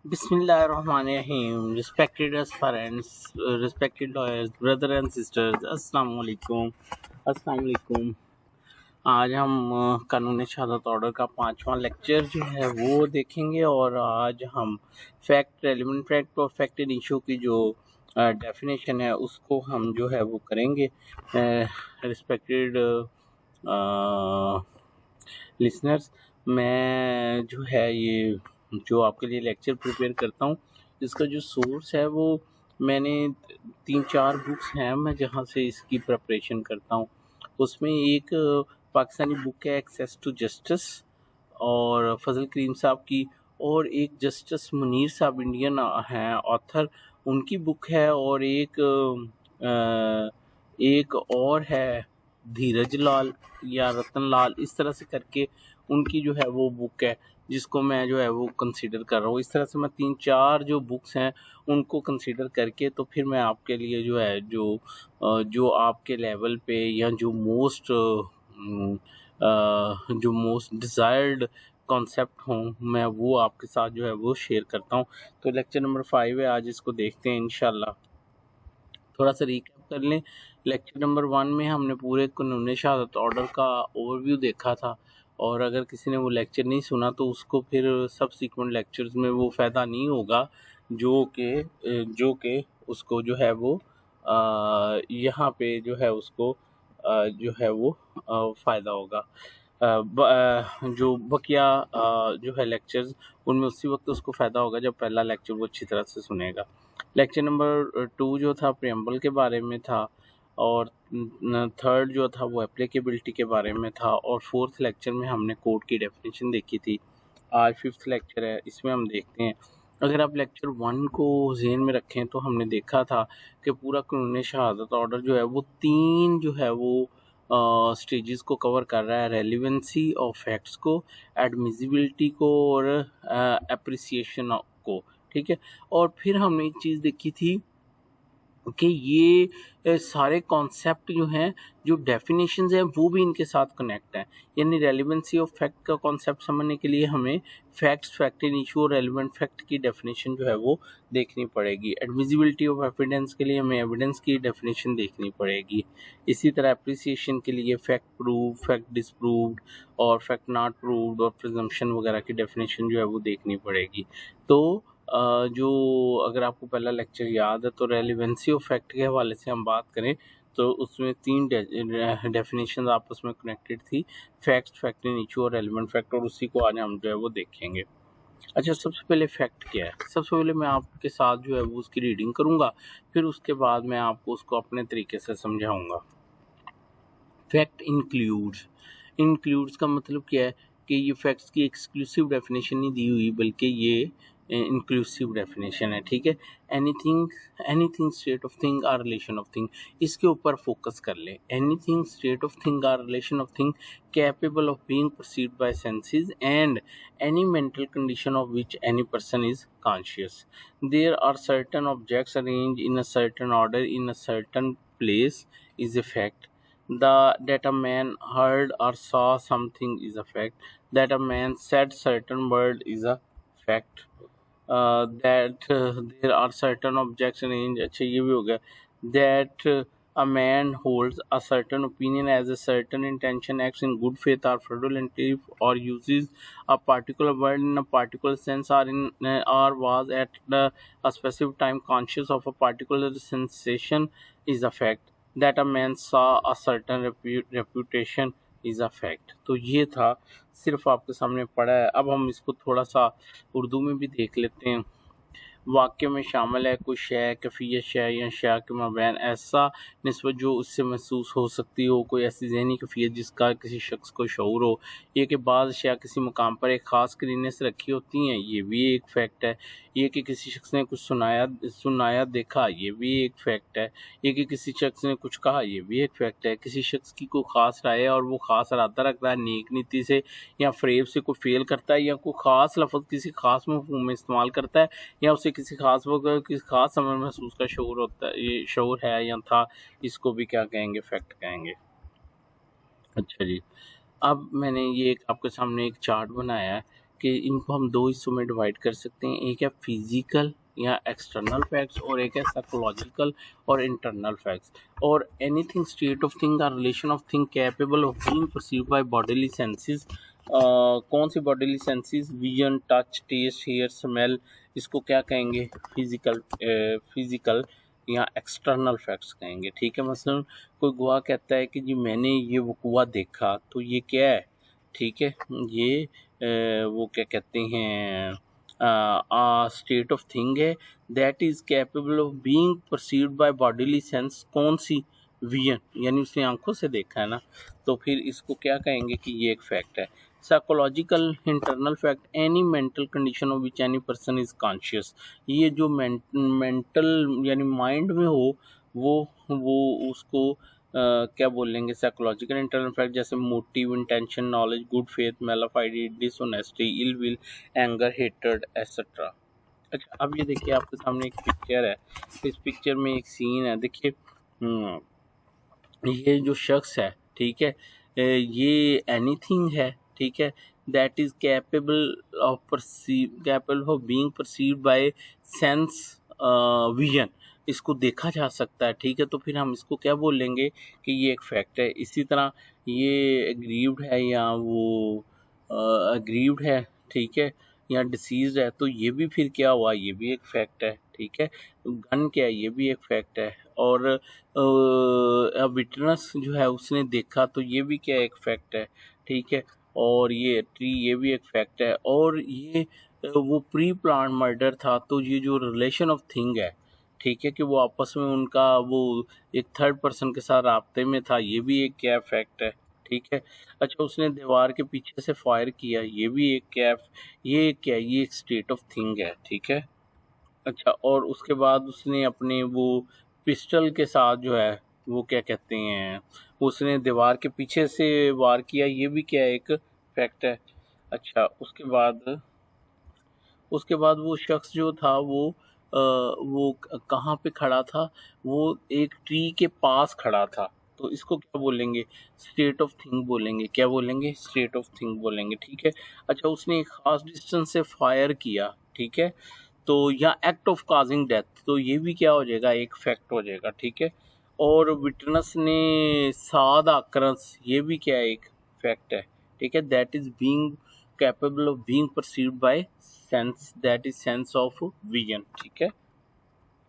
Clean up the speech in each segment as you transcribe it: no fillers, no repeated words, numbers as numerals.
Bismillahirrahmanirrahim. Respected aspirants, respected lawyers, brother and sisters, अस्सलाम वालेकुम। अस्सलाम वालेकुम। आज हम कानून शहादत ऑर्डर का 5वां लेक्चर जो है वो देखेंगे और आज हम फैक्ट, रेलिवेंट फैक्ट और फैक्ट इन इशू की जो डेफिनेशन है उसको हम जो है वो करेंगे। रिस्पेक्टेड लिसनर्स, मैं जो है ये जो आपके लिए लेक्चर प्रिपेयर करता हूँ इसका जो सोर्स है वो मैंने 3-4 बुक्स हैं मैं जहाँ से इसकी प्रिपरेशन करता हूँ। उसमें एक पाकिस्तानी बुक है एक्सेस टू जस्टिस और फजल करीम साहब की, और एक जस्टिस मुनीर साहब इंडियन हैं ऑथर, उनकी बुक है, और एक और है धीरज लाल या रतन लाल, इस तरह से करके उनकी जो है वो बुक है जिसको मैं जो है वो कंसीडर कर रहा हूँ। इस तरह से मैं 3-4 जो बुक्स हैं उनको कंसीडर करके तो फिर मैं आपके लिए जो है जो आपके लेवल पे या जो मोस्ट डिज़ायर्ड कॉन्सेप्ट हों मैं वो आपके साथ जो है वो शेयर करता हूँ। तो लेक्चर नंबर 5 है आज, इसको देखते हैं इंशाल्लाह। थोड़ा सा रिकैप कर लें। लेक्चर नंबर 1 में हमने पूरे कानून शहादत ऑर्डर का ओवरव्यू देखा था, और अगर किसी ने वो लेक्चर नहीं सुना तो उसको फिर सबसीक्वेंट लेक्चर्स में वो फ़ायदा नहीं होगा जो कि उसको जो है वो यहाँ पे जो है उसको जो है वो फ़ायदा होगा। जो बकिया जो है लेक्चर्स उनमें उसी वक्त उसको फ़ायदा होगा जब पहला लेक्चर वो अच्छी तरह से सुनेगा। लेक्चर नंबर 2 जो था प्रियम्बल के बारे में था, और थर्ड जो था वो एप्लीकेबिलिटी के बारे में था, और फोर्थ लेक्चर में हमने कोड की डेफिनेशन देखी थी। आज 5th लेक्चर है, इसमें हम देखते हैं। अगर आप लेक्चर 1 को ज़हन में रखें तो हमने देखा था कि पूरा कानून शहादत ऑर्डर जो है वो 3 जो है वो स्टेजेस को कवर कर रहा है: रेलिवेंसी ऑफ फैक्ट्स को, एडमिसिबिलिटी को, और एप्रिसिएशन को। ठीक है, और फिर हमने एक चीज़ देखी थी कि ये सारे कॉन्सेप्ट जो हैं, जो डेफिनेशंस हैं वो भी इनके साथ कनेक्ट हैं। यानी रेलिवेंसी ऑफ फैक्ट का कॉन्सेप्ट समझने के लिए हमें फैक्ट इन इशू और रेलिवेंट फैक्ट की डेफिनेशन जो है वो देखनी पड़ेगी। एडमिसिबिलिटी ऑफ एविडेंस के लिए हमें एविडेंस की डेफिनेशन देखनी पड़ेगी। इसी तरह अप्रिसिएशन के लिए फैक्ट प्रूव, फैक्ट डिसप्रूव्ड और फैक्ट नॉट प्रूव्ड और प्रिजम्पशन वगैरह की डेफिनेशन जो है वो देखनी पड़ेगी। तो जो अगर आपको पहला लेक्चर याद है तो रेलिवेंसी ऑफ फैक्ट के हवाले से हम बात करें तो उसमें 3 डेफिनेशन आपस में कनेक्टेड थी: फैक्ट, फैक्ट इन इशू और रेलिवेंट फैक्ट, और उसी को आज हम जो है वो देखेंगे। अच्छा, सबसे पहले फैक्ट क्या है? सबसे पहले मैं आपके साथ जो है वो उसकी रीडिंग करूँगा, फिर उसके बाद मैं आपको उसको अपने तरीके से समझाऊँगा। फैक्ट इंक्लूड्स का मतलब क्या है कि ये फैक्ट्स की एक्सक्लूसिव डेफिनेशन नहीं दी हुई बल्कि ये इंक्लूसिव डेफिनेशन है। ठीक है, anything state of thing or relation of thing, इसके ऊपर फोकस कर ले। Anything state of thing or relation of thing capable of being perceived by senses and any mental condition of which any person is conscious. There are certain objects arranged in a certain order in a certain place is a fact. That a man heard or saw something is a fact. That a man said certain word is a fact. That there are certain objects arranged, अच्छा ये भी हो गया। That a man holds a certain opinion as a certain intention, acts in good faith or fraudulently, or uses a particular word in a particular sense, or was at a specific time conscious of a particular sensation is a fact. That a man saw a certain reputation is a fact. तो ये था, सिर्फ आपके सामने पड़ा है। अब हम इसको थोड़ा सा उर्दू में भी देख लेते हैं। वाक्य में शामिल है कोई शय, कफ़ियत शय या शय के माबैन ऐसा निस्बत जो उससे महसूस हो सकती हो, कोई ऐसी ज़हनी कफ़ियत जिसका किसी शख्स को शऊर हो। ये कि बाज़ शय किसी मुकाम पर एक ख़ास करीने से रखी होती हैं, ये भी एक फ़ैक्ट है। ये कि किसी शख्स ने कुछ सुनाया देखा, ये भी एक फ़ैक्ट है। ये कि किसी शख्स ने कुछ कहा, ये भी एक फ़ैक्ट है। किसी शख्स की कोई ख़ास राय है और वो ख़ास इरादा रखता है, नेक नीति से या फ़रेब से कोई फ़ेल करता है, या कोई ख़ास लफ्ज़ किसी ख़ास मफ़हूम में इस्तेमाल करता है, या उसे किसी खास वक्त किसी खास समय महसूस का शऊर होता है, ये शऊर है या था, इसको भी क्या कहेंगे? फैक्ट कहेंगे। अच्छा जी, अब मैंने ये आपके सामने एक चार्ट बनाया है कि इनको हम दो हिस्सों में डिवाइड कर सकते हैं, एक है फिजिकल या एक्सटर्नल फैक्ट्स और एक है साइकोलॉजिकल और इंटरनल फैक्ट्स। और एनीथिंग स्टेट ऑफ थिंग और relation of thing capable of being perceived by bodily senses. कौन सी bodily senses? Vision, touch, taste, hear, smell, इसको क्या कहेंगे? फिजिकल या एक्सटर्नल फैक्ट्स कहेंगे। ठीक है, मसलन कोई गवाह कहता है कि जी मैंने ये वकूआ देखा, तो ये क्या है? ठीक है, ये वो क्या कहते हैं, स्टेट ऑफ थिंग है that is capable of being perceived by bodily sense. कौन सी? विजन, यानी उसने आंखों से देखा है ना, तो फिर इसको क्या कहेंगे कि ये एक फैक्ट है। Psychological internal fact, any mental condition of which any person is conscious. ये जो मेंटल यानी माइंड में हो वो उसको क्या बोलेंगे? साइकोलॉजिकल इंटरनल फैक्ट, जैसे motive, intention, knowledge, good faith, mala fide, dishonesty, ill will, anger, hatred etcetera. अच्छा, अब ये देखिए आपके सामने एक पिक्चर है, इस पिक्चर में एक सीन है, देखिए ये जो शख्स है, ठीक है, ये एनीथिंग है, ठीक है, that is capable of being perceived bye sense vision, इसको देखा जा सकता है। ठीक है, तो फिर हम इसको क्या बोलेंगे कि ये एक फैक्ट है। इसी तरह ये एग्रीव्ड है या वो एग्रीव्ड है, ठीक है, या डिसीज है, तो ये भी फिर क्या हुआ? ये भी एक फैक्ट है। ठीक है, गन क्या है? ये भी एक फैक्ट है। और विटनेस जो है उसने देखा, तो ये भी क्या? एक फैक्ट है। ठीक है, और ये ट्री, ये भी एक फैक्ट है। और ये वो प्री प्लान मर्डर था, तो ये जो रिलेशन ऑफ थिंग है, ठीक है, कि वो आपस में उनका वो एक थर्ड पर्सन के साथ राब्ते में था, ये भी एक क्या? फैक्ट है। ठीक है, अच्छा, उसने दीवार के पीछे से फायर किया, ये भी एक क्या? ये क्या? ये एक स्टेट ऑफ थिंग है। ठीक है, अच्छा, और उसके बाद उसने अपने वो पिस्टल के साथ जो है वो क्या कहते हैं, उसने दीवार के पीछे से वार किया, ये भी क्या? एक फैक्ट है। अच्छा, उसके बाद वो शख्स जो था वो कहाँ पे खड़ा था? वो एक ट्री के पास खड़ा था, तो इसको क्या बोलेंगे? स्टेट ऑफ थिंग बोलेंगे। क्या बोलेंगे? स्टेट ऑफ थिंग बोलेंगे। ठीक है, अच्छा, उसने एक खास डिस्टेंस से फायर किया, ठीक है, तो या एक्ट ऑफ काजिंग डेथ, तो ये भी क्या हो जाएगा? एक फैक्ट हो जाएगा। ठीक है, और विटनेस ने साद आक्रंस, ये भी क्या है? एक फैक्ट है। ठीक है, that is being capable of being perceived bye sense, that is sense of vision. ठीक है,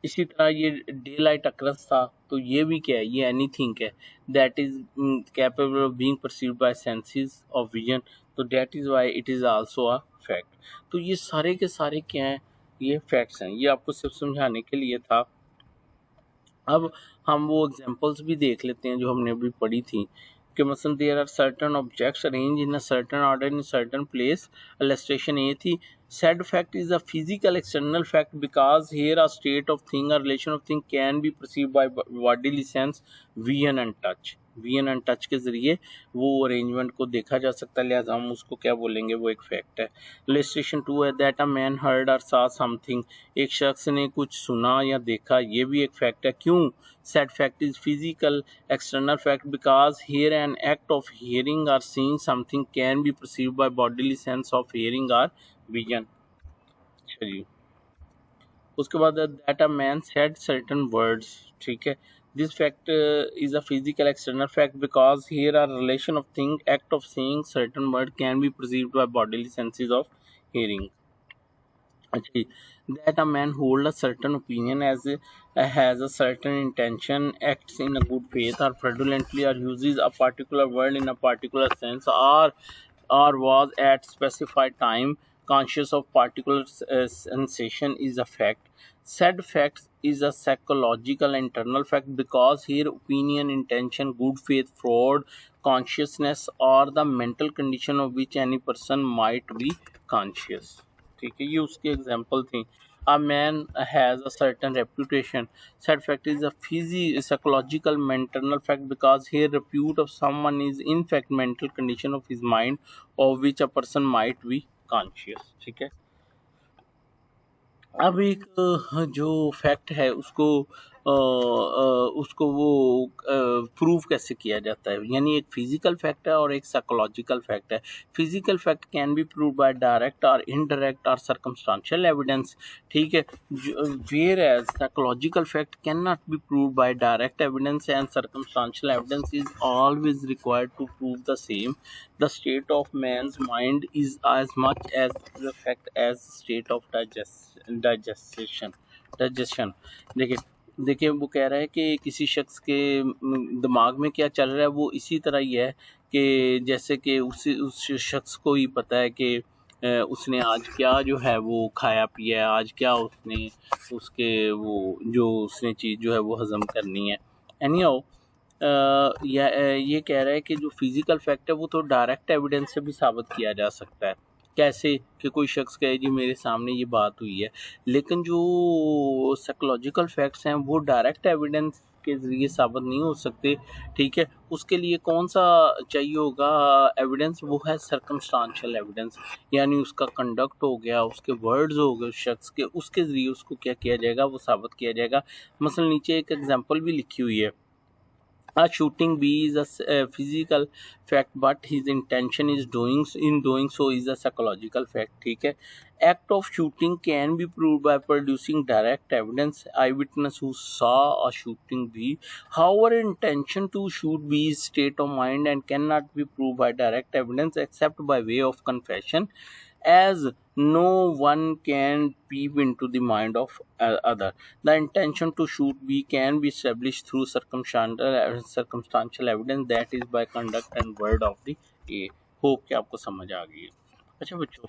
इसी तरह ये डे लाइट अक्रंस था, तो ये भी क्या है? ये एनीथिंग है, that is capable of being perceived by senses of vision, तो that is why it is also a fact. तो ये सारे के सारे क्या हैं? ये फैक्ट्स हैं। ये आपको सिर्फ समझाने के लिए था। अब हम वो एग्जांपल्स भी देख लेते हैं जो हमने अभी पढ़ी थी, कि मसलन there are certain objects arrange in a certain order in certain place. Illustration ये थी, said fact is a physical external fact because here a state of thing or relation of thing can be perceived by bodily sense, vision and touch। vision and touch के जरिए वो arrangement को देखा जा सकता है, लिहाजा हम उसको क्या बोलेंगे? वो एक फैक्ट है। इलस्ट्रेशन 2 है, दैट अ मैन हर्ड और saw समथिंग, एक शख्स ने कुछ सुना या देखा, ये भी एक फैक्ट है। क्यों? said fact is physical external fact because here an act of hearing or seeing something can be perceived by bodily sense of hearing or vision। चलिए, उसके बाद that a man said certain words, ठीक है, this fact is a physical external fact because here are relation of thing, act of saying certain word can be perceived by bodily senses of hearing. अच्छा, that a man hold a certain opinion as has a certain intention, acts in a good faith or fraudulently, or uses a particular word in a particular sense, or was at specified time conscious of particular sensation is a fact। Said fact is a psychological internal fact because here opinion, intention, good faith, fraud, consciousness, or the mental condition of which any person might be conscious। ठीक है, ये उसके example थी। A man has a certain reputation, said fact is a psychological mental fact because here repute of someone is in fact mental condition of his mind of which a person might be conscious। ठीक है, अब एक जो fact है उसको उसको वो prove कैसे किया जाता है। यानी एक फिजिकल फैक्ट है और एक साइकोलॉजिकल फैक्ट है। Physical fact can be prove by direct और इनडायरेक्ट और सर्कमस्टांशियल एविडेंस, ठीक है। Whereas psychological fact can not be prove by direct evidence and circumstantial evidence is always required to prove the same. The state of man's mind is as much as the fact as state of digestion। देखिए देखिए वो कह रहा है कि किसी शख्स के दिमाग में क्या चल रहा है वो इसी तरह ही है कि जैसे कि उस शख्स को ही पता है कि उसने आज क्या जो है वो खाया पिया है, आज क्या उसने उसके वो जो उसने चीज़ जो है वो हज़म करनी है। एनीहाउ ये कह रहा है कि जो फिजिकल फैक्ट है वो तो डायरेक्ट एविडेंस से भी साबित किया जा सकता है। कैसे कि कोई शख्स कहे जी मेरे सामने ये बात हुई है, लेकिन जो साइकोलॉजिकल फैक्ट्स हैं वो डायरेक्ट एविडेंस के ज़रिए साबित नहीं हो सकते, ठीक है। उसके लिए कौन सा चाहिए होगा एविडेंस, वो है सर्कमस्टांशियल एविडेंस। यानी उसका कंडक्ट हो गया, उसके वर्ड्स हो गए उस शख्स के, उसके ज़रिए उसको क्या किया जाएगा, वो साबित किया जाएगा। मसलन नीचे एक एग्जांपल भी लिखी हुई है। A shooting bee is a physical fact, but his intention is doing so is a psychological fact, ठीक है। Act of shooting can be proved by producing direct evidence, eyewitness who saw a shooting bee. However, intention to shoot bee is state of mind and cannot be proved by direct evidence except by way of confession, as no one can peep into the mind of other. The intention to shoot B can be established through circumstantial evidence, that is by conduct and word of the A। Hope कि आपको समझ आ गई है। अच्छा बच्चों,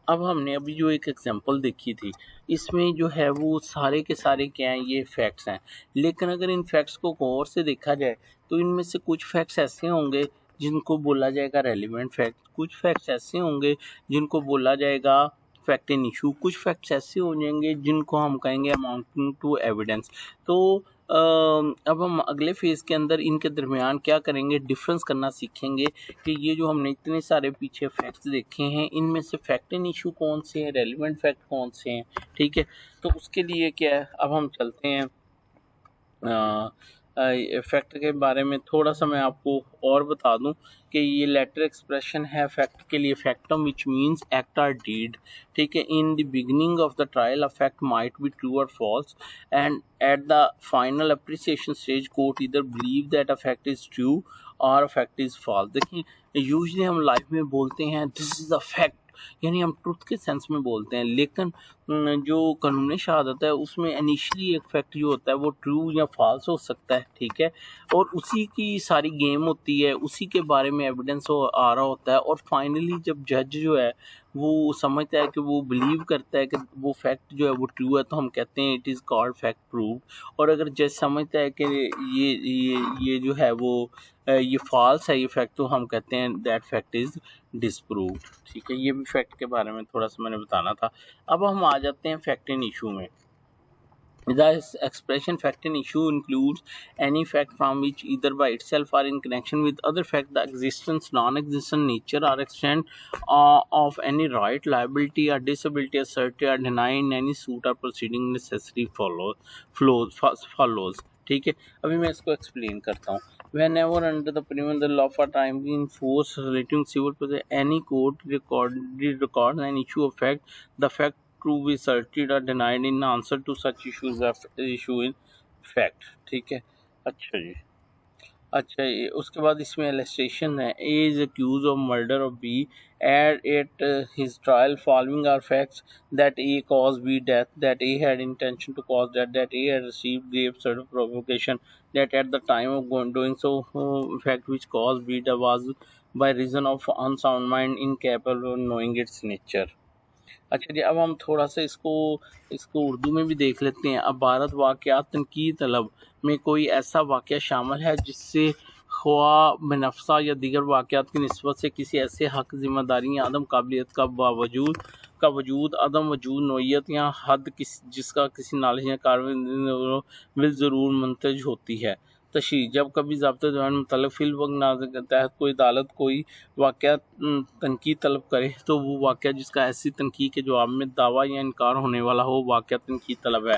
अब हमने अभी जो एक एग्जांपल देखी थी, इसमें जो है वो सारे के सारे क्या हैं, ये फैक्ट्स हैं। लेकिन अगर इन फैक्ट्स को गौर से देखा जाए तो इनमें से कुछ फैक्ट्स ऐसे होंगे जिनको बोला जाएगा रेलिवेंट फैक्ट, कुछ फैक्ट्स ऐसे होंगे जिनको बोला जाएगा फैक्ट इन इशू, कुछ फैक्ट्स ऐसे हो जाएंगे जिनको हम कहेंगे अमाउंटिंग टू एविडेंस। तो अब हम अगले फेज़ के अंदर इनके दरमियान क्या करेंगे, डिफरेंस करना सीखेंगे कि ये जो हमने इतने सारे पीछे फैक्ट्स देखे हैं इनमें से फैक्ट इन इशू कौन से हैं, रेलिवेंट फैक्ट कौन से हैं, ठीक है। तो उसके लिए क्या है, अब हम चलते हैं फैक्ट के बारे में थोड़ा सा मैं आपको और बता दूं कि ये लेटर एक्सप्रेशन है फैक्ट के लिए, फैक्टम विच मींस एक्ट और डीड, ठीक है। In the beginning of the trial a fact might be true और false and at the final appreciation stage court इधर believe that a fact is true और a fact is false. देखिए usually हम life में बोलते हैं this is a fact, यानी हम ट्रुथ के सेंस में बोलते हैं, लेकिन जो कानून शहादत है उसमें इनिशियली एक फैक्ट जो होता है वो ट्रू या फॉल्स हो सकता है, ठीक है। और उसी की सारी गेम होती है, उसी के बारे में एविडेंस आ रहा होता है, और फाइनली जब जज जो है वो समझता है कि वो बिलीव करता है कि वो फैक्ट जो है वो ट्रू है, तो हम कहते हैं it is called fact proved. और अगर जज समझता है कि ये जो है वो ये फॉल्स है ये फैक्ट, तो हम कहते हैं दैट फैक्ट इज़ डिसप्रूव्ड, ठीक है। ये भी फैक्ट के बारे में थोड़ा सा मैंने बताना था। अब हम आ जाते हैं फैक्ट इन इशू में। The expression fact in issue includes any fact from which either by itself or in connection with other fact the existence, non-existence, nature or extent of any right, liability or disability asserted or denied in any suit or proceeding necessary follows, ठीक है। अभी मैं इसको explain करता हूँ। Whenever under the premium the law for timely in force relating civil process, any court records an issue of fact, the fact to be asserted or denied in answer to such issues of issue in fact, ठीक है। अच्छा जी, अच्छा ये उसके बाद इसमें illustration है। A is accused of murder of B at at his trial following are facts that A cause B death, that A had intention to cause death, that A had received grave सर्ट provocation, that at the time of doing so fact which caused B was by reason of unsound mind incapable of knowing its nature। अच्छा जी, अब हम थोड़ा सा इसको उर्दू में भी देख लेते हैं। अब भारत वाक़यात तनकीद तलब में कोई ऐसा वाक़या शामिल है जिससे ख्वा बनफ़सा या दीगर वाक़यात की निस्बत से किसी ऐसे हक़, ज़िम्मेदारी या अदम काबिलियत का वजूद अदम वजूद, नोयत या हद जिसका किसी नालिश या कार्रवाई बिल ज़रूर मुंतज होती है। तशरीह जब कभी ज़ाब्ता दौरान मुतल्लिक़ फ़िल वक्त नाज़ के तहत कोई अदालत कोई वाक़या तनकीद तलब करे तो वो वाक़या जिसका ऐसी तनकीद के जवाब में दावा या इनकार होने वाला हो वाक़या तनकीद तलब है।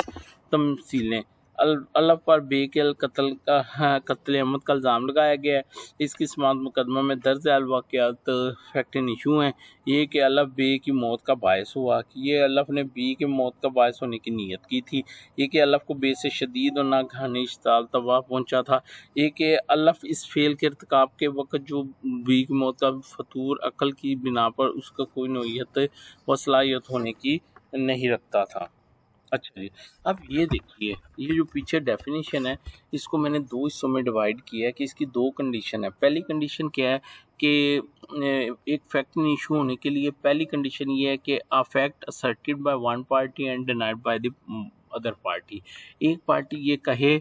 तमसीलें अल्लाह पर बे के कत्ल अहमद का इल्ज़ाम लगाया गया है। इसकी समाअत मुकदमा में दर्ज वाक़यात फैक्ट इन इशू हैं। ये कि अल्लाह बे की मौत का बायस हुआ कि ये अल्लाह ने बी की मौत का बायस होने की नीयत की थी। ये कि अल्लाह को बे से शदीद और नागहानी इश्ताल तबाह पहुँचा था। ये कि अल्लाह इस फेल के इर्तिकाब के वक्त जो बी की मौत का फतूर अकल की बिना पर उसका कोई नौयत व सलाहियत होने की नहीं रखता था। अच्छा जी, अब ये देखिए, ये जो पीछे डेफिनेशन है इसको मैंने दो हिस्सों में डिवाइड किया है कि इसकी दो कंडीशन है। पहली कंडीशन क्या है कि एक फैक्ट इन इशू होने के लिए पहली कंडीशन ये है कि a fact asserted by one party and denied by the other party. एक पार्टी ये कहे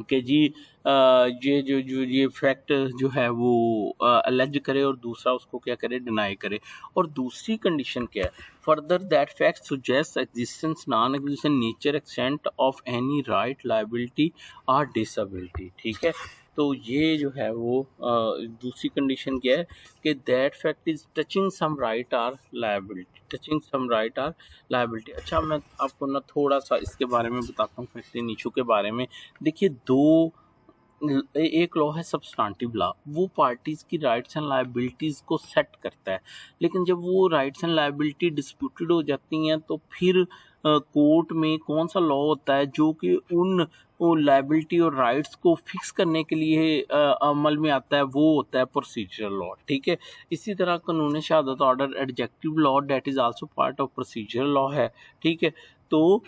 कि जी ये फैक्ट जो है वो अलेज करे और दूसरा उसको क्या करे, डिनाई करे। और दूसरी कंडीशन क्या है, further that fact suggest existence non existent nature extent of any right liability और डिसेबिलिटी। ठीक है, तो ये जो है वो दूसरी कंडीशन क्या है कि that fact is touching some right or liability, touching some right or liability. अच्छा, मैं आपको ना थोड़ा सा इसके बारे में बताता हूँ, फैक्ट इन इशू के बारे में। देखिए, एक लॉ है सब्सटेंटिव लॉ, वो पार्टीज की राइट्स एंड लायबिलिटीज को सेट करता है। लेकिन जब वो राइट्स एंड लायबिलिटी डिस्प्यूटेड हो जाती हैं तो फिर कोर्ट में कौन सा लॉ होता है जो कि उन लायबिलिटी और राइट्स को फिक्स करने के लिए अमल में आता है, वो होता है प्रोसीजरल लॉ। ठीक है, इसी तरह कानून Shahadat order adjective law that is also part of procedural law है। ठीक है, तो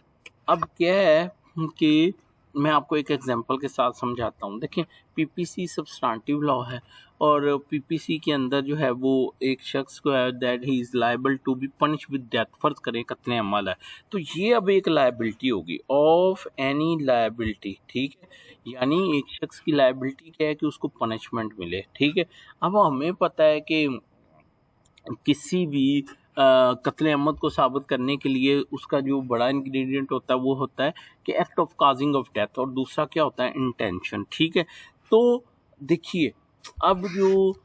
अब क्या है कि मैं आपको एक एग्जांपल के साथ समझाता हूँ। देखिए, पीपीसी सब्सटेंटिव लॉ है और पीपीसी के अंदर जो है वो एक शख्स को है that he is liable to be punish with death, फर्ज करें कत्ल अमल है, तो ये अब एक लायबिलिटी होगी ऑफ एनी लायबिलिटी। ठीक है, यानी एक शख्स की लायबिलिटी क्या है कि उसको पनिशमेंट मिले। ठीक है, अब हमें पता है कि किसी भी कत्ल अमद को साबित करने के लिए उसका जो बड़ा इंग्रेडिएंट होता है वो होता है कि act of causing of death, और दूसरा क्या होता है, इंटेंशन। ठीक है, तो देखिए, अब जो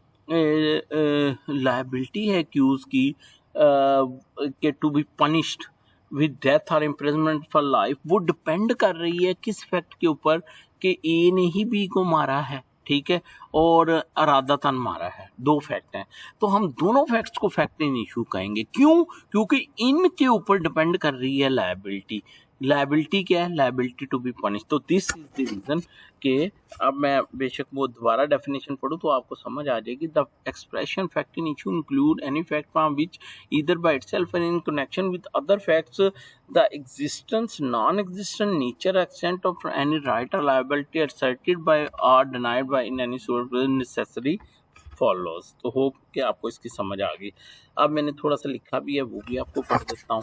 लायबिलिटी है एक्यूज की के to be punished with death और इम्प्रिजनमेंट फॉर लाइफ, वो डिपेंड कर रही है किस फैक्ट के ऊपर कि ए ने ही बी को मारा है। ठीक है, और अरादतन मारा है, दो फैक्ट हैं, तो हम दोनों फैक्ट्स को फैक्ट इन इशू कहेंगे। क्यों? क्योंकि इनके ऊपर डिपेंड कर रही है लायबिलिटी। लायबिलिटी क्या है? Liability to be punish. तो दिस इज द रीजन के अब मैं बेशक वो दोबारा डेफिनेशन पढ़ूँ तो आपको समझ आ जाएगी। The expression fact in issue include any fact from which either by itself and in connection with other facts the existence non-existent nature extent of any right or liability asserted by or denied by in any sort necessary follows। तो hope कि आपको इसकी समझ आ गई। अब मैंने थोड़ा सा लिखा भी है, वो भी आपको पढ़ देता हूँ।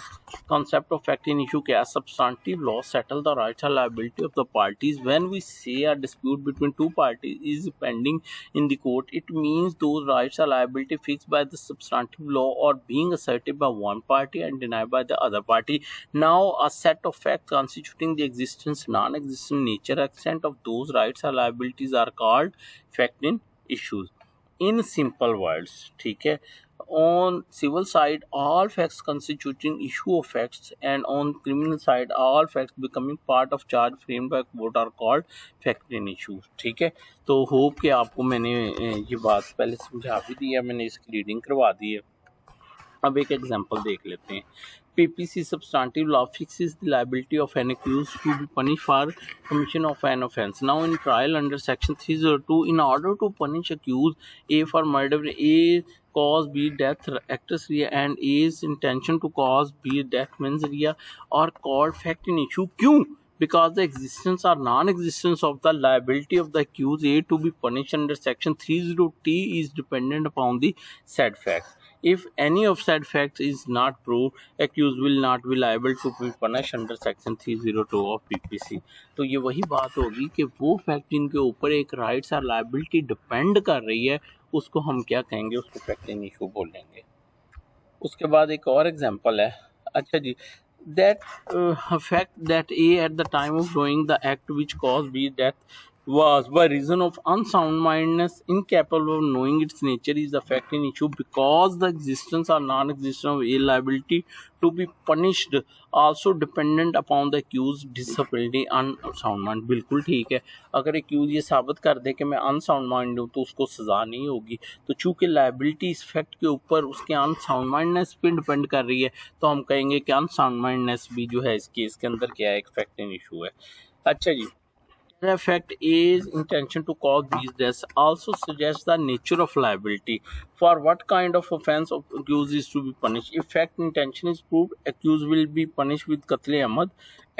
Concept of fact in issue क्या है? Substantive law settle the rights and liability of the parties when we say a dispute between two parties is pending in the court. It means those rights or liability fixed by the substantive law or being asserted by one party and denied by the other party. Now, a set of facts constituting the existence, non-existent nature, extent of those rights or liabilities are called fact in issues. In simple words, ठीक है, on civil side all facts constituting issue of facts and on criminal side all facts becoming part of charge framed by court are called fact in issues। ठीक है, तो hope कि आपको मैंने ये बात पहले समझा भी दी है, मैंने इसकी रीडिंग करवा दी है। अब एक एग्जांपल देख लेते हैं। PPC substantive law fixes the liability of an accused to be punished for commission of an offence. Now, in trial under Section 302, in order to punish accused A for murder, A cause B death actus rea and A's intention to cause B death mens rea are called fact in issue. क्यों? Because the existence or non-existence of the liability of the accused A to be punished under Section 302T is dependent upon the said facts. If any of said facts is not proved, accused will not be liable to be punished under Section 302 of PPC। तो ये वही बात होगी कि वो fact जिनके ऊपर एक राइट्स और लायबिलिटी डिपेंड कर रही है उसको हम क्या कहेंगे, उसको फैक्ट इन इशू बोलेंगे। उसके बाद एक और एग्जांपल है। अच्छा जी, that fact that A at the time of doing the act which caused B death was by reason of unsound mindedness incapable of knowing its nature is the fact in issue because the existence or non-existence of a liability to be punished also dependent upon the accused disability unsound mind। बिल्कुल ठीक है, अगर accused ये साबित कर दे कि मैं unsound mind हूँ तो उसको सजा नहीं होगी। तो चूंकि लाइबिलिटी इस फैक्ट के ऊपर उसके अनसाउंड माइंडनेस पे डिपेंड कर रही है तो हम कहेंगे कि अनसाउंड माइंडनेस भी जो है इस केस के अंदर क्या है, एक फैक्ट इन इशू है। अच्छा जी, the fact is intention to cause these deaths also suggests the nature of liability for what kind of offense of accused is to be punished। If fact intention is proved, accused will be punished with qatl amad,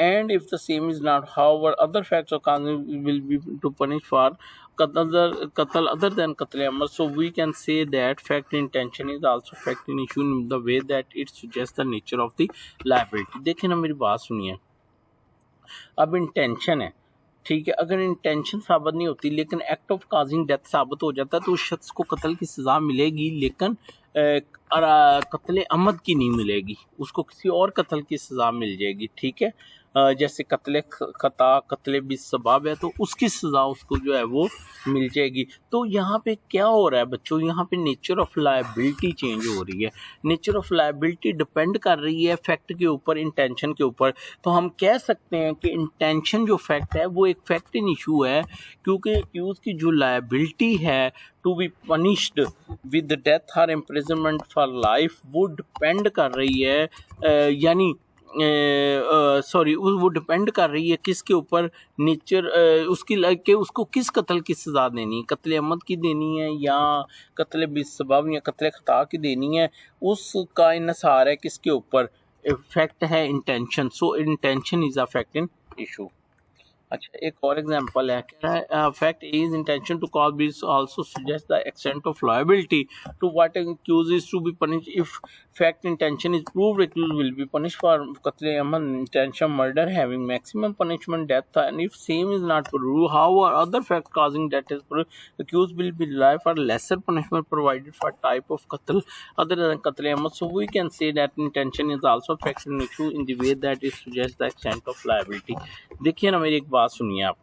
and if the same is not, however, other facts of cause will be to punish for qatl other than qatl amad। So we can say that fact intention is also fact in issue in the way that it suggests the nature of the liability। देखिए ना, मेरी बात सुनिए, अब intention है, ठीक है, अगर इंटेंशन साबित नहीं होती लेकिन एक्ट ऑफ काजिंग डेथ साबित हो जाता है तो उस शख्स को कत्ल की सज़ा मिलेगी, लेकिन कत्ल अमद की नहीं मिलेगी, उसको किसी और कत्ल की सज़ा मिल जाएगी। ठीक है, जैसे कत्ल खता, कत्ल बिस्सबाब है तो उसकी सज़ा उसको जो है वो मिल जाएगी। तो यहाँ पे क्या हो रहा है बच्चों, यहाँ पे नेचर ऑफ लायबिलिटी चेंज हो रही है। नेचर ऑफ लायबिलिटी डिपेंड कर रही है फैक्ट के ऊपर, इंटेंशन के ऊपर। तो हम कह सकते हैं कि इंटेंशन जो फैक्ट है वो एक फैक्ट इन इशू है, क्योंकि एक्यूज की जो लायबिलिटी है to be punished with death और इम्प्रिजनमेंट फॉर लाइफ वो डिपेंड कर रही है, यानी सॉरी वो डिपेंड कर रही है किसके ऊपर, नेचर उसकी के उसको किस कत्ल की सज़ा देनी है, कत्ल अमद की देनी है या कत्ल बिस्सबाब या कत्ल खता की देनी है, उसका इन्हिसार है किसके ऊपर, फैक्ट है intention. So intention is a fact in issue. अच्छा, एक और एग्जांपल है, क्या है, fact is intention to cause this also suggest the extent of liability to what accused is to be punish. If fact intention is proved, accused will be punish for कत्ल अमद intention murder having maximum punishment death, and if same is not proved, however other fact causing death is proved, accused will be life for lesser punishment provided for type of कत्ल other than qatl amad। So we can say that intention is also a factor in issue in the way that it suggests the extent of liability। देखिए ना, मेरी एक बात सुनिए आप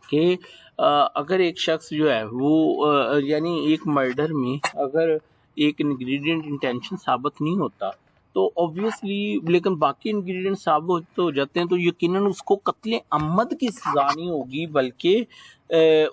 कि अगर एक शख्स जो है वो यानी एक मर्डर में अगर एक इंग्रेडिएंट इंटेंशन साबित नहीं होता तो ऑब्वियसली, लेकिन बाकी इंग्रेडिएंट साबित हो जाते हैं तो यकीनन उसको कत्ल अमद की सज़ा नहीं होगी बल्कि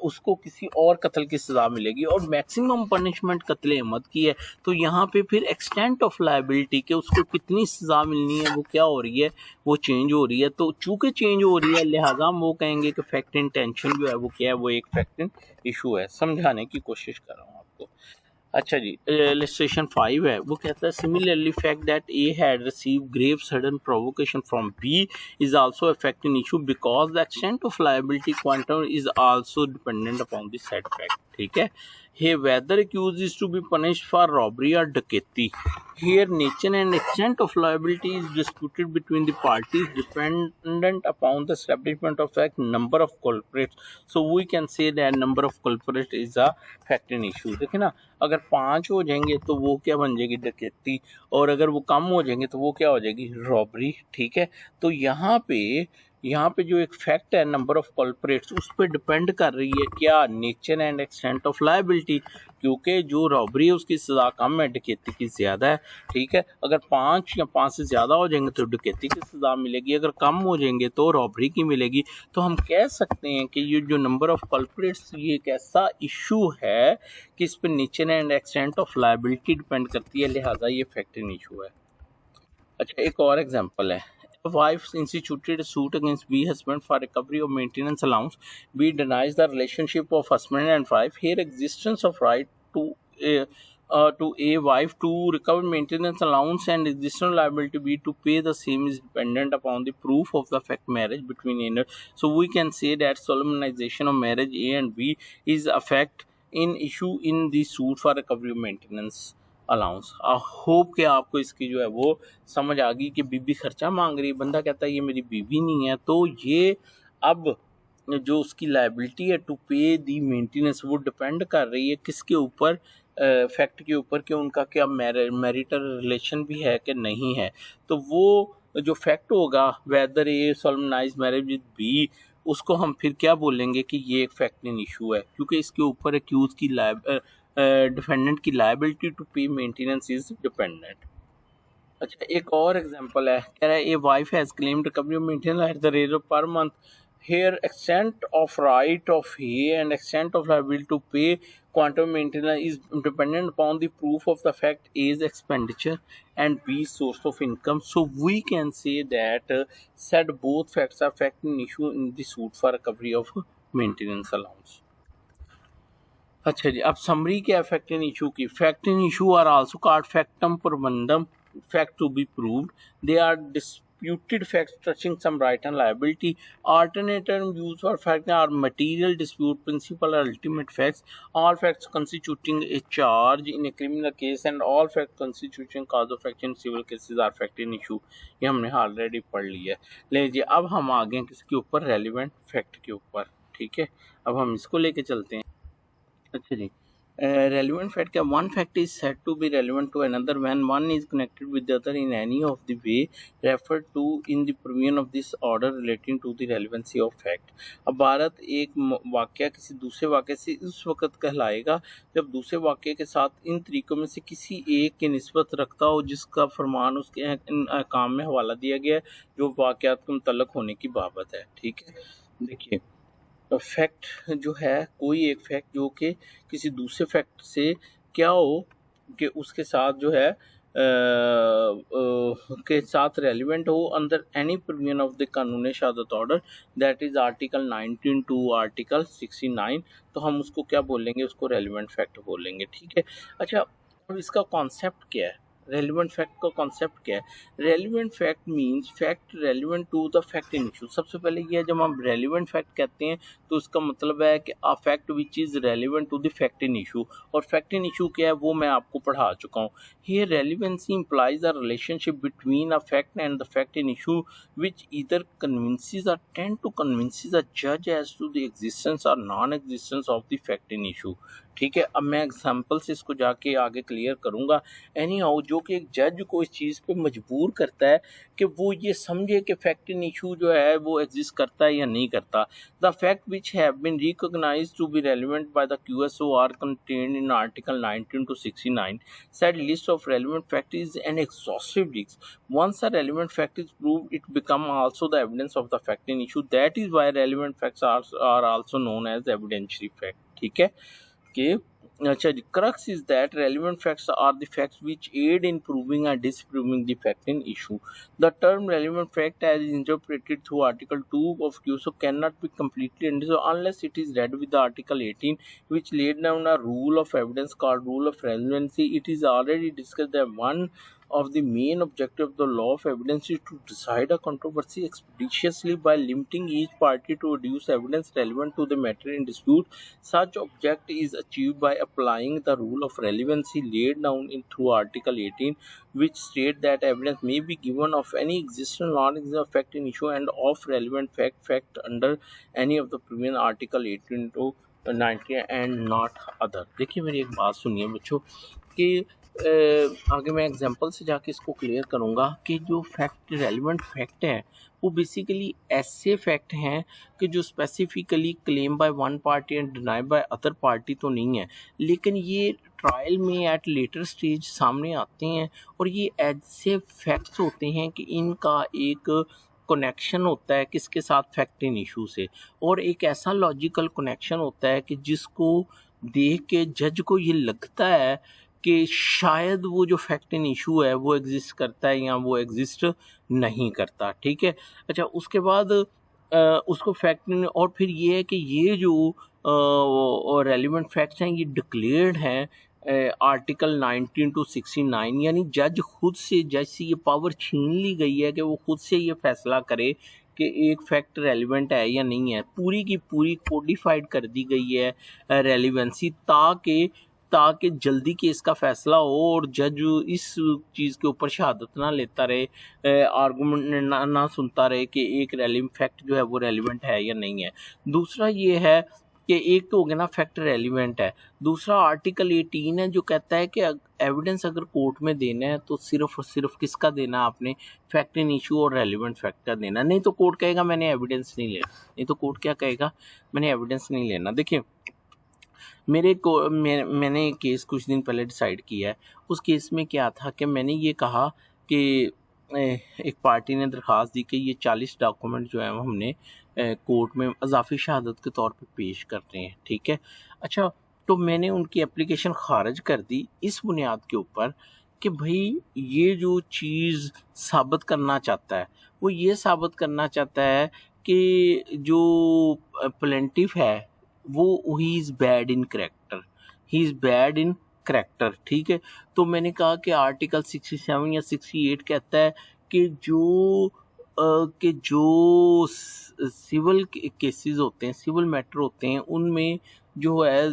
उसको किसी और कत्ल की सज़ा मिलेगी, और मैक्सिमम पनिशमेंट कत्ल अमद की है। तो यहाँ पे फिर एक्सटेंट ऑफ लायबिलिटी के उसको कितनी सज़ा मिलनी है वो क्या हो रही है, वो चेंज हो रही है। तो चूँकि चेंज हो रही है लिहाजा हम वो कहेंगे कि फैक्ट इंटेंशन जो है वो क्या है, वो एक फैक्ट इन इशू है। समझाने की कोशिश कर रहा हूँ आपको। अच्छा जी, इलस्ट्रेशन 5 है, वो कहता है similarly fact that A had receive grave sudden provocation from B is also a fact in issue because the extent of liability quantum is also dependent upon the said fact. ठीक है, here whether accused is to be punished for robbery or डकैती, here nature and extent of liability is disputed between the parties dependent upon the establishment of fact number of culprits। so we can say that number of culprits is a fact in issue। देखिए ना, अगर 5 हो जाएंगे तो वो क्या बन जाएगी, डकैती, और अगर वो कम हो जाएंगे तो वो क्या हो जाएगी, रॉबरी। ठीक है, तो यहाँ पे जो एक फैक्ट है नंबर ऑफ कल्प्रेट्स उस पर डिपेंड कर रही है क्या, nature and extent of liability, क्योंकि जो रॉबरी है उसकी सज़ा कम है, डकैती की ज़्यादा है। ठीक है, अगर 5 या 5 से ज़्यादा हो जाएंगे तो डकैती की सज़ा मिलेगी, अगर कम हो जाएंगे तो रॉबरी की मिलेगी। तो हम कह सकते हैं कि ये जो नंबर ऑफ कल्प्रेट्स ये एक ऐसा इशू है कि इस पर nature and extent of liability depend करती है, लिहाजा ये फैक्ट इन इशू है। अच्छा, एक और एग्जांपल है, wife instituted a suit against B husband for recovery of maintenance allowance. B denies the relationship of husband and wife. Here existence of right to a wife to recover maintenance allowance and existential liability B to pay the same is dependent upon the proof of the fact marriage between owners। So we can say that solemnization of marriage A and B is a fact in issue in the suit for recovery of maintenance allowance. I hope कि आपको इसकी जो है वो समझ आ गई कि बीबी खर्चा मांग रही है, बंदा कहता है ये मेरी बीबी नहीं है, तो ये अब जो उसकी लायबिलिटी है टू पे दी मेंटेनेंस वो डिपेंड कर रही है किसके ऊपर, फैक्ट के ऊपर कि उनका क्या मैरिटल रिलेशन भी है कि नहीं है। तो वो जो फैक्ट होगा whether A solemnize marriage with B उसको हम फिर क्या बोलेंगे कि ये एक फैक्ट इन इशू है, क्योंकि इसके ऊपर एक्यूज की डिफेंडेंट की लायबिलिटी टू पे मेंटेनेंस इज डिपेंडेंट। अच्छा, एक और एग्जांपल है, कह रहा है a wife has claimed recovery of maintenance at the rate of per month, here extent of right of he and extent of liability to pay quantum maintenance is dependent upon the proof of the fact is expenditure and b source of income. So we can say that said both facts are fact in issue in the suit for recovery of maintenance allowance. अच्छा जी, अब summary क्या है fact in issue की। Fact in issue are also called factum probandum, fact to be proved, they are disputed facts touching some right and liability. Alternate term used for fact are material dispute, principal or ultimate facts, all facts constituting a charge in a criminal case and all facts constituting cause of action in civil cases are fact in issue. ये हमने already पढ़ लिया है। लीजिए अब हम आ गए किसके ऊपर, रेलिवेंट फैक्ट के ऊपर। ठीक है, अब हम इसको लेके चलते हैं। अच्छा जी, relevant fact क्या, one fact is said to be relevant to another when one is connected with the other in any of the way referred to in the provision of this order relating to the relevancy of fact. अब भारत एक वाक्य किसी दूसरे वाक्य से उस वक़्त कहलाएगा जब दूसरे वाक्य के साथ इन तरीकों में से किसी एक की निस्बत रखता हो जिसका फरमान उसके काम में हवाला दिया गया है जो वाक़यात के मुतल्लक होने की बाबत है। ठीक है, देखिए फैक्ट जो है कोई एक फैक्ट जो कि किसी दूसरे फैक्ट से क्या हो कि उसके साथ जो है के साथ रेलिवेंट हो अंदर any provision of the Qanun Shahadat order, that is article 19 to article 69, तो हम उसको क्या बोलेंगे, उसको रेलिवेंट फैक्ट बोलेंगे। ठीक है, अच्छा अब इसका कॉन्सेप्ट क्या है, रेलिवेंट फैक्ट का कॉन्सेप्ट क्या है। Relevant fact means fact relevant to the fact in issue. सबसे पहले ये है, जब हम रेलिवेंट फैक्ट कहते हैं तो उसका मतलब है कि a fact which is relevant to the fact in issue, और फैक्ट इन इशू क्या है वो मैं आपको पढ़ा चुका हूँ। Here relevancy implies a relationship between a fact and the fact in issue which either convinces और टेंड टू कन्विंसेस अ जज एज टू द एग्जिस्टेंस और non existence of the fact in issue. ठीक है, अब मैं example से इसको जाके आगे क्लियर करूँगा। एनी हाउ जो कि एक जज को इस चीज़ पे मजबूर करता है कि वो ये समझे कि फैक्ट इन इशू जो है वो एग्जिस्ट करता है या नहीं करता। The fact which have been recognized to be relevant by the QSO or contained in article 19 to 69. Said list of relevant fact is an exhaustive list. Once a relevant fact is proved, it become also the evidence of the fact in issue. That is why relevant facts are also known as evidentiary fact. ठीक है कि अच्छा जी, crux is that relevant facts are the facts which aid in proving or disproving the fact in issue. The term relevant fact as interpreted through Article 2 of QSO cannot be completely understood unless it is read with the Article 18 which laid down a rule of evidence called rule of relevancy. It is already discussed that one of the main objective of the law of evidence is to decide a controversy expeditiously by limiting each party to produce evidence relevant to the matter in dispute. Such object is achieved by applying the rule of relevancy laid down in through Article 18, which state that evidence may be given of any existing non-existent fact in issue and of relevant fact under any of the previous Article 18 to 90 and not other. देखिए मेरी एक बात सुनिए बच्चों कि आगे मैं example से जाके इसको क्लियर करूँगा कि जो फैक्ट रेलिवेंट फैक्ट है वो बेसिकली ऐसे फैक्ट हैं कि जो specifically claim by one party and deny by other party तो नहीं है, लेकिन ये ट्रायल में एट लेटर स्टेज सामने आते हैं और ये ऐसे फैक्ट्स होते हैं कि इनका एक कनेक्शन होता है किसके साथ, फैक्ट इन इशू से, और एक ऐसा लॉजिकल कनेक्शन होता है कि जिसको देख के जज को ये लगता है कि शायद वो जो फैक्ट इन इशू है वो एग्जिस्ट करता है या वो एग्जिस्ट नहीं करता। ठीक है, अच्छा उसके बाद उसको फैक्ट इन, और फिर ये है कि ये जो रेलिवेंट फैक्ट्स हैं ये डिक्लेयर्ड हैं आर्टिकल 19 to 69, यानी जज खुद से, जज से ये पावर छीन ली गई है कि वो खुद से ये फैसला करे कि एक फैक्ट रेलिवेंट है या नहीं है। पूरी की पूरी कोडिफाइड कर दी गई है रेलिवेंसी ताकि जल्दी केस का फैसला हो और जज इस चीज़ के ऊपर शहादत ना लेता रहे, आर्गूमेंट ना सुनता रहे कि एक रेलिवेंट फैक्ट जो है वो रेलिवेंट है या नहीं है। दूसरा ये है कि एक तो हो गया ना फैक्ट रेलिवेंट है, दूसरा आर्टिकल 18 है जो कहता है कि एविडेंस अगर कोर्ट में देना है तो सिर्फ और सिर्फ किसका देना, आपने फैक्ट इन इशू और रेलिवेंट फैक्ट का देना, नहीं तो कोर्ट कहेगा मैंने एविडेंस नहीं लेना, नहीं तो कोर्ट क्या कहेगा, मैंने एविडेंस नहीं लेना। देखिए मैंने एक केस कुछ दिन पहले डिसाइड किया है, उस केस में क्या था कि मैंने ये कहा कि एक पार्टी ने दरख्वास्त दी कि ये 40 डॉक्यूमेंट जो है वो हमने कोर्ट में इजाफी शहादत के तौर पे पेश करते हैं, ठीक है। अच्छा, तो मैंने उनकी एप्लीकेशन खारिज कर दी इस बुनियाद के ऊपर कि भाई ये जो चीज़ साबित करना चाहता है वो ये साबित करना चाहता है कि जो प्लेंटिफ है वो he is bad in character, he is bad in character, ठीक है। तो मैंने कहा कि आर्टिकल 67 या 68 कहता है कि जो सिविल केसेस होते हैं, सिविल मैटर होते हैं, उनमें जो है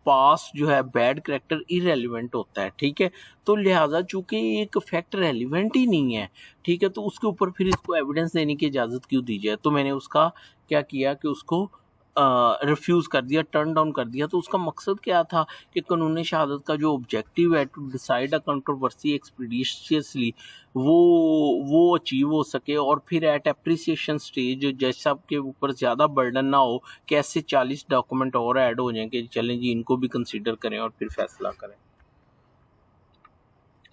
पास जो है बैड करेक्टर इरेलीवेंट होता है, ठीक है। तो लिहाजा चूंकि एक फैक्ट रेलिवेंट ही नहीं है, ठीक है, तो उसके ऊपर फिर इसको एविडेंस देने की इजाज़त क्यों दी जाए। तो मैंने उसका क्या किया कि उसको रिफ्यूज़ कर दिया, टर्न डाउन कर दिया। तो उसका मकसद क्या था कि कानून शहादत का जो ऑब्जेक्टिव है टू डिसाइड अ कंट्रोवर्सी एक्सपीडिशियसली वो अचीव हो सके, और फिर एट एप्रिसिएशन स्टेज जज साहब के ऊपर ज़्यादा बर्डन ना हो कि ऐसे 40 डॉक्यूमेंट और ऐड हो जाएं कि चलें जी इनको भी कंसीडर करें और फिर फैसला करें।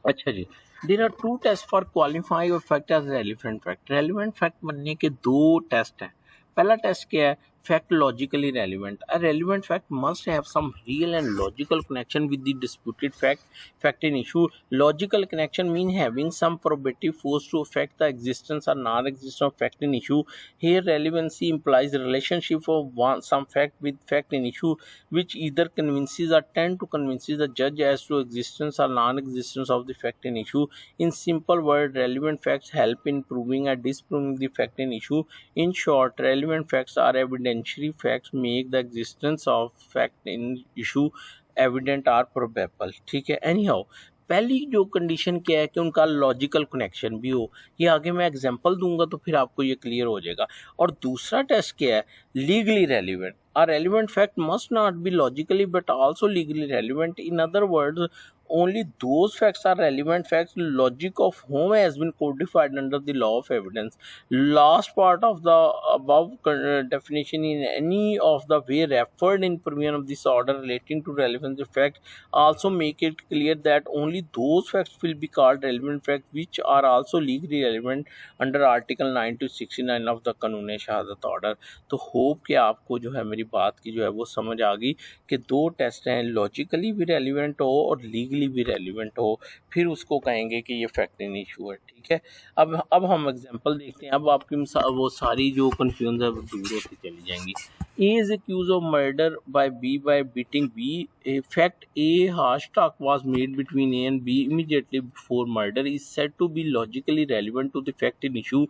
अच्छा जी, there are two test for qualify और fact as relevant fact. Relevant fact बनने के दो टेस्ट हैं। पहला टेस्ट क्या है, fact logically relevant. A relevant fact must have some real and logical connection with the disputed fact in issue. Logical connection mean having some probative force to affect the existence or non-existence of fact in issue. Here relevancy implies relationship of some fact with fact in issue which either convinces or tend to convince the judge as to existence or non-existence of the fact in issue. In simple word, relevant facts help in proving or disproving the fact in issue. In short, relevant facts are evidentiary facts make the existence of fact in issue evident or probable, ठीक है। anyhow, पहली जो condition क्या है कि उनका logical connection भी हो, ये आगे मैं एग्जांपल दूंगा तो फिर आपको ये क्लियर हो जाएगा। और दूसरा टेस्ट क्या है, legally relevant. A relevant fact must not be logically but also legally relevant. In other words, only those facts are relevant facts logic of whom has been codified under the law of evidence. Last part of the above definition in any of the way referred in provision of this order relating to relevance of fact also make it clear that only those facts will be called relevant facts which are also legally relevant under article 9 to 69 of the कानून Shahadat order. तो hope कि आपको जो है मेरी बात की जो है वो समझ आ गई कि दो टेस्ट हैं, लॉजिकली भी रेलिवेंट हो और लीगली भी रेलिवेंट हो, फिर उसको कहेंगे कि ये फैक्ट इन इशू है, ठीक है। अब हम एग्जांपल देखते हैं, अब आपकी वो सारी जो कन्फ्यूजन है वो दूर होती चली जाएंगी। A is accused of murder by B by beating B. A fact A harsh talk was made between A and B immediately before murder is said to be logically relevant to the fact in issue.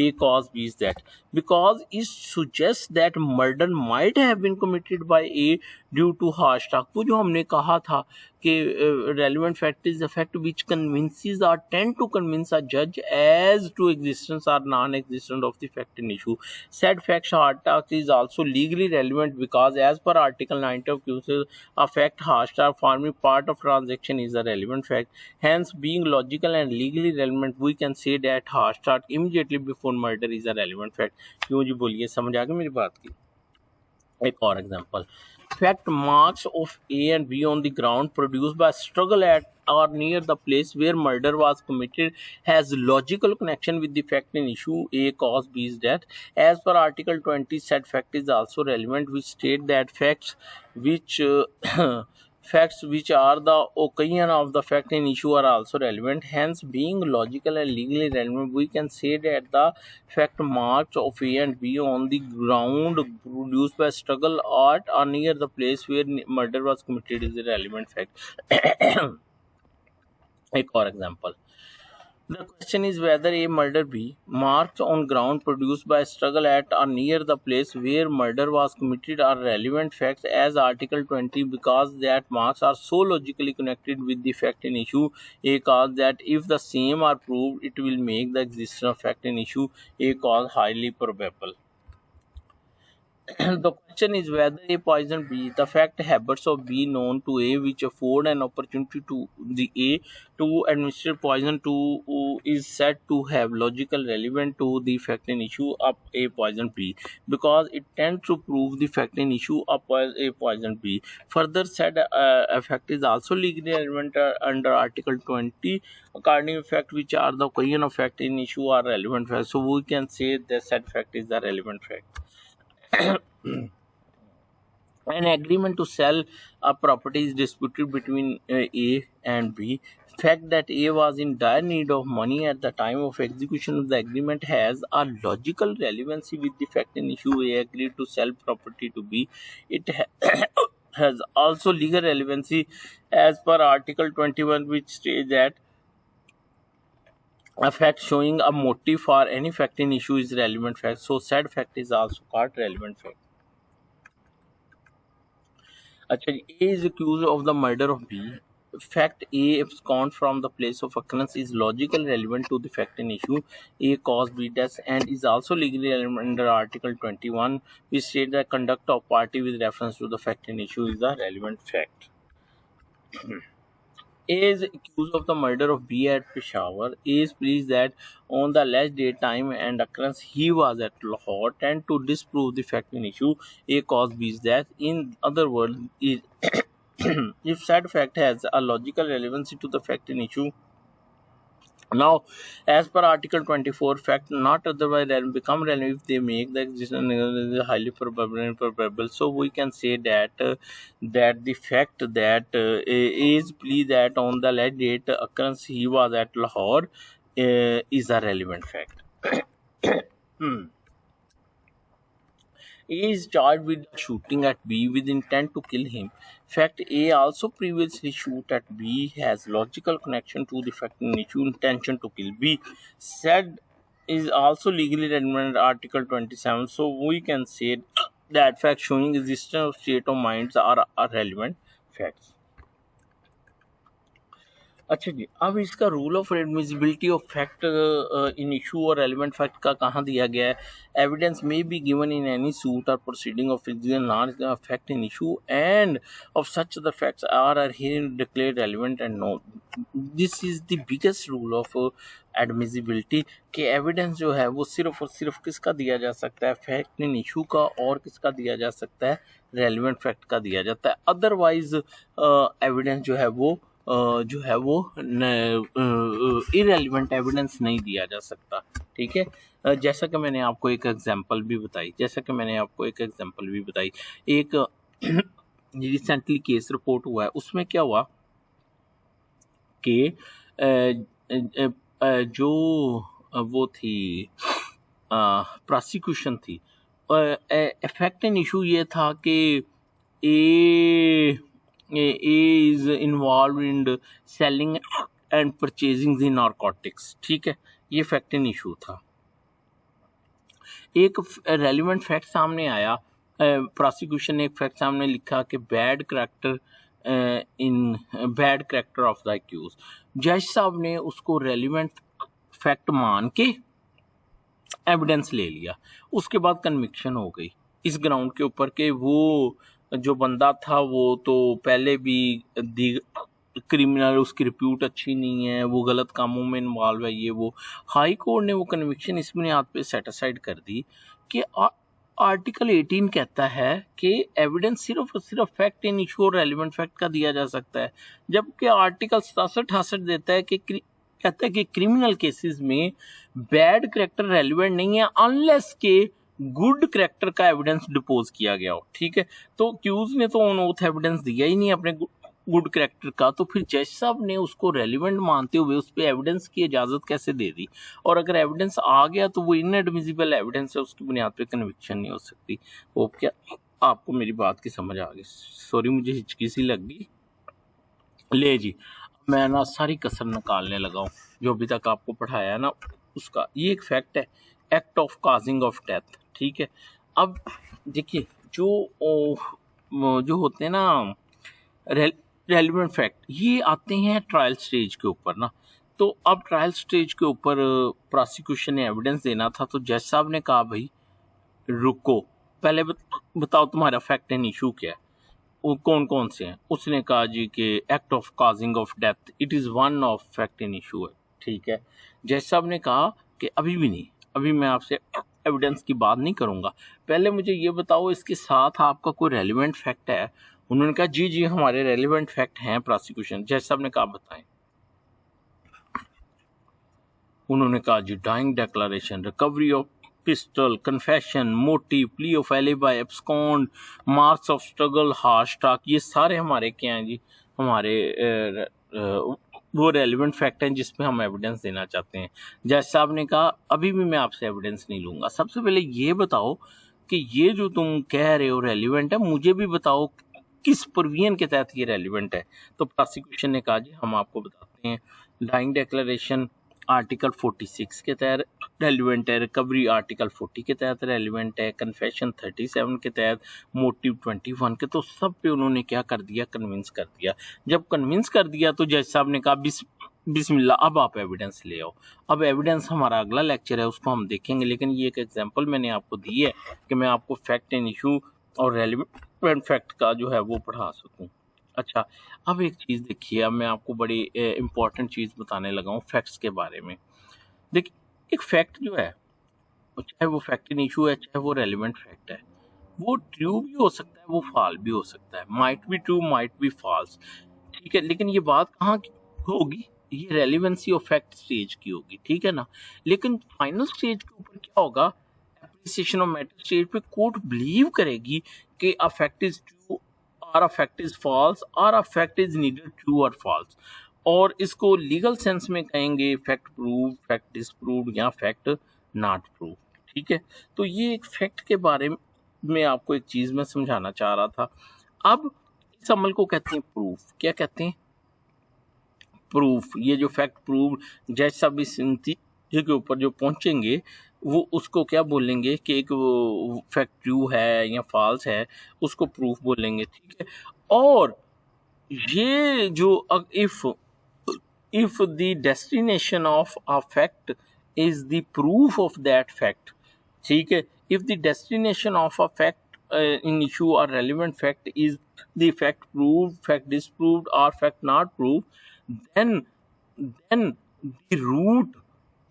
A cause B is that because it suggests that murder might have been committed by A due to harsh talk। वो जो हमने कहा था कि relevant fact is the fact which convinces or tend to convince a judge as to existence or non-existence of the fact in issue. Said fact harsh talk is also legally relevant because as per article 90 of cases a fact harsh talk forming part of transaction is a relevant fact. Hence being logical and legally relevant we can say that harsh talk immediately before murder is a relevant fact। क्यों जी, बोलिए, समझ आ गई मेरी बात की। एक और example, fact marks of A and B on the ground produced by struggle at or near the place where murder was committed has logical connection with the fact in issue. A cause B is death. As per article 20, said fact is also relevant, which state that facts which facts which are the occasion of the fact in issue are also relevant. Hence being logical and legally relevant we can say that the fact marks of A and B on the ground produced by struggle at or near the place where murder was committed is a relevant fact। एक और example, the question is whether A murder B marks on ground produced by struggle at or near the place where murder was committed are relevant facts as article 20 because that marks are so logically connected with the fact in issue. A cause that if the same are proved it will make the existence of fact in issue. A cause highly probable। The question is whether A poison B. The fact habits of B known to A which afford an opportunity to the A to administer poison to is said to have logical relevant to the fact and issue of A poison B because it tends to prove the fact and issue of A poison B. Further said effect is also legally relevant under Article 20 according to fact which are the question of fact in issue are relevant fact. So we can say that said fact is the relevant fact. An agreement to sell a property is disputed between A and B. Fact that A was in dire need of money at the time of execution of the agreement has a logical relevancy with the fact in issue. A agreed to sell property to B. It has also legal relevancy as per Article 21, which states that a fact showing a motive for any fact in issue is relevant fact. So said fact is also called relevant fact. A is accused of the murder of B. Fact A abscond from the place of occurrence is logically relevant to the fact in issue. A caused B death and is also legally relevant under Article 21, which states that conduct of party with reference to the fact in issue is a relevant fact. A is accused of the murder of B at Peshawar. A is pleased that on the alleged date, time, and occurrence he was at Lahore, tend to disprove the fact in issue. A caused B's death. In other words, if said fact has a logical relevancy to the fact in issue. Now, as per Article 24, fact not otherwise become relevant if they make the existence highly probable and probable. So we can say that that the fact that is plea that on the alleged date occurrence he was at Lahore is a relevant fact. A is charged with shooting at B with intent to kill him. Fact A also previously shoot at B has logical connection to the fact in issue intention to kill B. Said is also legally relevant Article 27. So we can say that fact showing existence of state of minds are relevant facts. अच्छा जी, अब इसका rule of admissibility of fact in issue और relevant fact का कहाँ दिया गया है. एविडेंस में be given in any suit और proceeding of non fact in issue and of such the facts are here declared relevant and no. This is the biggest rule of admissibility कि evidence जो है वो सिर्फ और सिर्फ किसका दिया जा सकता है, फैक्ट इन इशू का, और किसका दिया जा सकता है, रेलिवेंट फैक्ट का दिया जाता है. अदरवाइज एविडेंस जो है वो इरेलीवेंट एविडेंस नहीं दिया जा सकता. ठीक है, जैसा कि मैंने आपको एक एग्जांपल भी बताई एक रिसेंटली केस रिपोर्ट हुआ है, उसमें क्या हुआ कि जो वो थी प्रोसिक्यूशन थी, इफेक्ट इन इशू ये था कि A is involved in selling and purchasing the narcotics. ठीक है, ये फैक्ट इन इशू था. एक रेलिवेंट फैक्ट सामने आया, प्रोसिक्यूशन ने एक फैक्ट सामने लिखा कि bad character of the accuse. जज साहब ने उसको रेलिवेंट फैक्ट मान के एविडेंस ले लिया. उसके बाद कन्विक्शन हो गई इस ग्राउंड के ऊपर कि वो जो बंदा था वो तो पहले भी क्रिमिनल, उसकी रिप्यूट अच्छी नहीं है, वो गलत कामों में इन्वॉल्व है, ये वो. हाई कोर्ट ने वो कन्विक्शन इस बुनियाद पे सेटिसाइड कर दी कि आर्टिकल 18 कहता है कि एविडेंस सिर्फ और सिर्फ फैक्ट इन इशू और रेलिवेंट फैक्ट का दिया जा सकता है, जबकि आर्टिकल 67 देता है कि कहता है कि क्रिमिनल केसेस में बैड कैरेक्टर रेलिवेंट नहीं है अनलेस के गुड कैरेक्टर का एविडेंस डिपोज किया गया हो. ठीक है, तो एक्यूज ने तो ऑन ओथ एविडेंस दिया ही नहीं अपने गुड कैरेक्टर का, तो फिर जज साहब ने उसको रेलिवेंट मानते हुए उस पर एविडेंस की इजाजत कैसे दे दी. और अगर एविडेंस आ गया तो वो इनएडमिसिबल एविडेंस है, उसकी बुनियाद पे कन्विक्शन नहीं हो सकती. वो क्या आपको मेरी बात की समझ आ गई? सॉरी, मुझे हिचकी सी लग गई. ले जी, मैं ना सारी कसर निकालने लगा हूँ जो अभी तक आपको पढ़ाया है ना उसका. ये एक फैक्ट है, act of causing of death. ठीक है, अब देखिए जो होते हैं ना रेलिवेंट फैक्ट, ये आते हैं ट्रायल स्टेज के ऊपर ना. तो अब ट्रायल स्टेज के ऊपर प्रोसिक्यूशन ने एविडेंस देना था, तो जज साहब ने कहा भाई रुको, पहले बताओ तुम्हारा फैक्ट एंड इशू क्या है, वो कौन कौन से हैं। उसने कहा जी कि act of causing of death it is one of fact and issue है, ठीक है। जज साहब ने कहा कि अभी भी नहीं, अभी मैं आपसे एविडेंस की बात नहीं करूंगा, पहले मुझे ये बताओ इसके साथ आपका कोई रेलिवेंट फैक्ट है। उन्होंने कहा जी जी हमारे रेलिवेंट फैक्ट हैं प्रोसिक्यूशन। जज साहब ने कहा बताएं। उन्होंने कहा जी dying declaration, recovery of pistol, confession, motive, plea of alibi, abscond, marks of struggle, harsh talk, ये सारे हमारे क्या हैं जी, हमारे वो रेलिवेंट फैक्ट हैं जिसमें हम एविडेंस देना चाहते हैं। जज साहब ने कहा अभी भी मैं आपसे एविडेंस नहीं लूंगा, सबसे पहले ये बताओ कि ये जो तुम कह रहे हो रेलिवेंट है, मुझे भी बताओ किस प्रोविजन के तहत ये रेलिवेंट है। तो प्रोसिक्यूशन ने कहा जी हम आपको बताते हैं, डाइंग डिक्लेरेशन आर्टिकल 46 के तहत रेलिवेंट है, रिकवरी आर्टिकल 40 के तहत रेलिवेंट है, कन्फेशन 37 के तहत, मोटिव 21 के। तो सब पे उन्होंने क्या कर दिया, कन्विंस कर दिया। जब कन्विंस कर दिया तो जज साहब ने कहा बिस्मिल्लाह अब आप एविडेंस ले आओ। अब एविडेंस हमारा अगला लेक्चर है उसको हम देखेंगे, लेकिन ये एक एग्जांपल मैंने आपको दी है कि मैं आपको फैक्ट एंड इशू और रेलिवेंट फैक्ट का जो है वो पढ़ा सकूं। अच्छा, अब एक चीज़ देखिए, अब मैं आपको बड़ी इंपॉर्टेंट चीज़ बताने लगा हूँ फैक्ट्स के बारे में। देखिए एक फैक्ट जो है, चाहे वो फैक्ट इन इशू है चाहे वो रेलिवेंट फैक्ट है, वो ट्रू भी हो सकता है, वो फॉल्स भी हो सकता है, might be true might be false, ठीक है। लेकिन ये बात कहाँ की होगी, ये रेलिवेंसी ऑफ फैक्ट स्टेज की होगी, ठीक है ना। लेकिन फाइनल स्टेज के ऊपर क्या होगा, एप्रिसिएशन ऑफ मैटर स्टेज पे कोर्ट बिलीव करेगी कि अ फैक्ट इज ट्रू और अ फैक्ट इज फॉल्स और a fact is neither true और फॉल्स, और इसको लीगल सेंस में कहेंगे फैक्ट प्रूव, फैक्ट डिसप्रूव्ड या फैक्ट नॉट प्रूव, ठीक है। तो ये एक फैक्ट के बारे में आपको एक चीज मैं समझाना चाह रहा था। अब इस अमल को कहते हैं प्रूफ। क्या कहते हैं, प्रूफ। ये जो फैक्ट प्रूव, जज साहब इस नतीजे के ऊपर जो पहुंचेंगे वो उसको क्या बोलेंगे कि एक फैक्ट ट्रू है या फॉल्स है, उसको प्रूफ बोलेंगे, ठीक है। और ये जो if the destination of a fact is the proof of that fact, ठीक है, if the destination of a fact in issue or relevant fact is the fact proved, fact disproved or fact not proved, then the route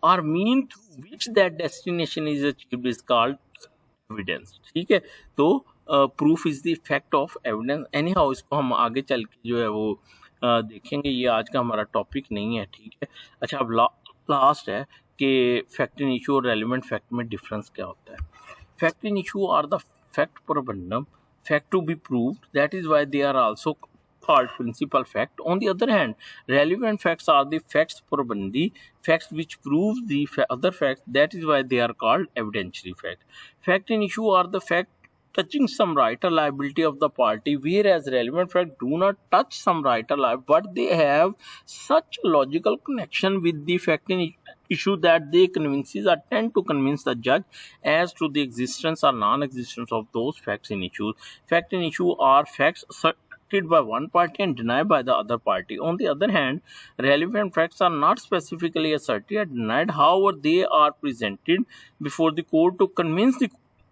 or mean through which that destination is achieved is called evidence, ठीक है। तो proof is the fact of evidence. Any how इसको हम आगे चल के जो है वो देखेंगे, ये आज का हमारा टॉपिक नहीं है, ठीक है। अच्छा, अब लास्ट है कि फैक्ट इन इशू और रेलिवेंट फैक्ट में डिफरेंस क्या होता है। Fact in issue are the fact probandum, fact to be proved, that is why they are also called principal fact. On the other hand, relevant facts are the facts probandi, facts which prove the other facts, that is why they are called evidentiary fact. Fact in issue are the fact touching some right or liability of the party, whereas relevant fact do not touch some right or liability, but they have such logical connection with the fact in issue that they convinces or tend to convince the judge as to the existence or non-existence of those facts in issue. Fact in issue are facts asserted by one party and denied by the other party. On the other hand, relevant facts are not specifically asserted or denied, however they are presented before the court to convince the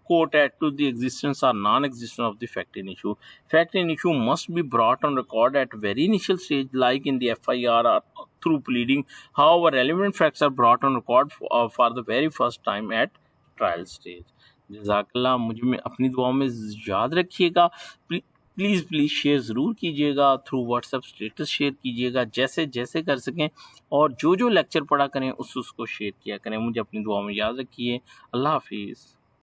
court as to the existence or non-existence of the fact in issue. Fact in issue must be brought on record at very initial stage, like in the FIR or through pleading. However, relevant facts are brought on record for the very first time at trial stage. जज़ाकल्लाह, मुझे में अपनी दुआओं में याद रखिएगा। Please share ज़रूर कीजिएगा, थ्रू व्हाट्सएप स्टेटस शेयर कीजिएगा, जैसे जैसे कर सकें, और जो लेक्चर पढ़ा करें उसको शेयर किया करें। मुझे अपनी दुआओं में याद रखिए। अल्लाह हाफिज़।